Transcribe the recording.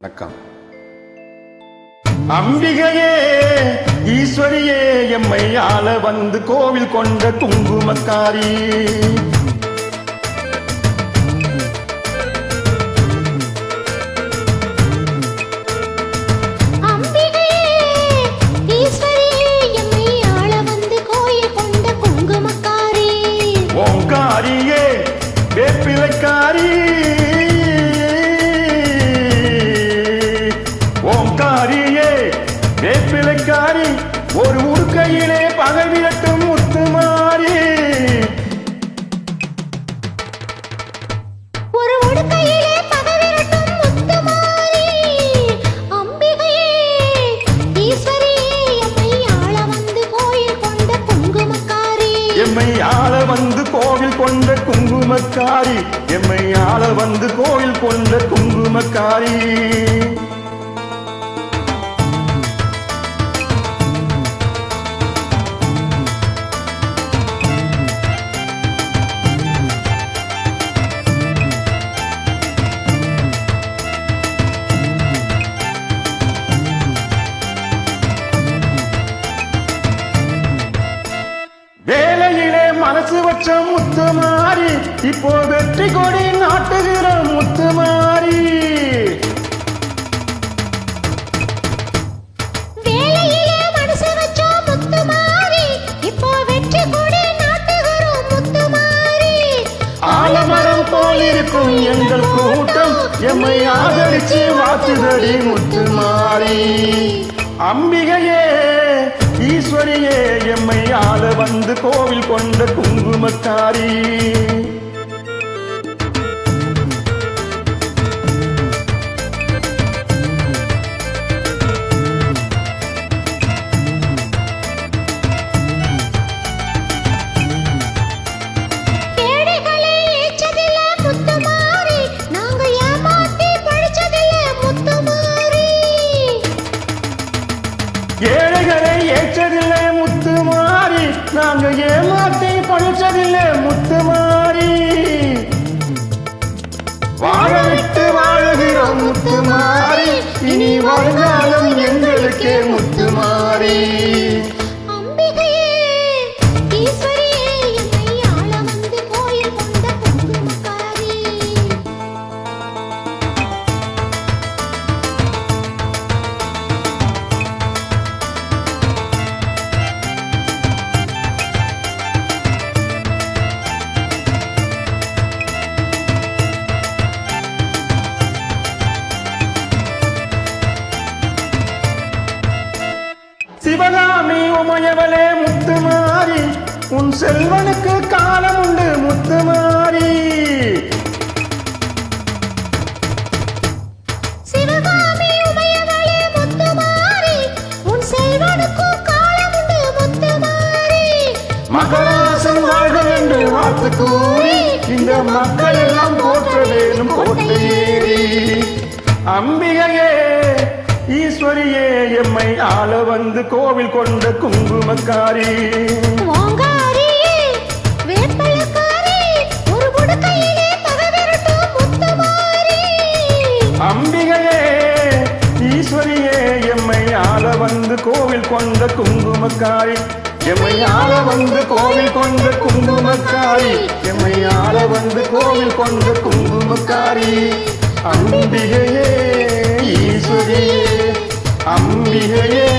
வணக்கம். அம்பிகையே ஈஸ்வரியே எம்மை ஆள வந்து கோவில் கொண்ட குங்குமக்காரி. ஓங்காரியே வேப்பிலைக்காரி, ஓங்காரியே வேப்பிலைக்காரி, ஒரு உடுக்கையிலே பகை விரட்டும் முத்துமாரி. ஒரு உடுக்கையிலே பகை விரட்டும் முத்துமாரி. அம்பிகையே ஈஸ்வரியே எம்மை ஆள வந்து கோயில் கொண்ட குங்குமக்காரி. எம்மை ஆள வந்து கோவில் கொண்ட குங்குமக்காரி, எம்மை ஆள வந்து கோயில் கொண்ட குங்குமக்காரி. வேலையிலே மனசு வச்ச முத்துமாரி, இப்போ வெற்றி கொடி நாட்டுகிற முத்துமாரி. வேலையிலே மனசு வச்ச முத்துமாரி, இப்போ வெற்றி கொடி நாட்டுகிற முத்துமாரி. ஆலமரம் போல் இருக்கும் எங்கள் கூட்டம், எம்மை ஆதரிச்சு வாத்துதடி முத்துமாரி. அம்பிகையே ஈஸ்வரியே எம்மை ஆள வந்து கோவில் கொண்ட குங்குமக்காரி. ஏழைகளை ஏச்சதில்ல முத்துமாரி, நாங்க ஏமாத்தி பழிச்சதில்ல முத்துமாரி. ஏழைகளை ஏற்றதில்லை முத்துமாரி, நாங்க ஏமாத்தி பழிச்சதில்லை முத்துமாரி. வாழ விட்டு வாழுகிறோம் முத்துமாரி, இனி வருங்காலம் எங்களுக்கே முத்துமாரி. அம்பிகையே ஈஸ்வரியே எம்மை ஆள வந்து கோயில் கொண்ட குங்குமக்காரி. சிவகாமி உமையவளே முத்துமாரி, உன் செல்வனுக்கு காலம் உண்டு முத்துமாரி. சிவகாமி உமையவளே முத்துமாரி, உன் செல்வனுக்கு காலம் உண்டு முத்துமாரி. மகராசன் வாழ்க என்று வாழ்த்து கூறி, இந்த மக்கள் எல்லாம் போற்ற வேணும் கோட்டையேறி. அம்பிகையே ஈஸ்வரியே எம்மை ஆள வந்து கோவில் கொண்ட குங்குமக்காரி. ஓங்காரியே வேப்பிலைக்காரி, ஒரு உடுக்கையிலே பகை விரட்டும் முத்துமாரி. அம்பிகையே ஈஸ்வரியே எம்மை ஆள வந்து கோவில் கொண்ட குங்குமக்காரி, எம்மை ஆள வந்து கோவில் கொண்ட குங்குமக்காரி, எம்மை ஆள வந்து கோவில் கொண்ட குங்குமக்காரி. அம்பிகையே ஈஸ்வரியே, அம்பிகையே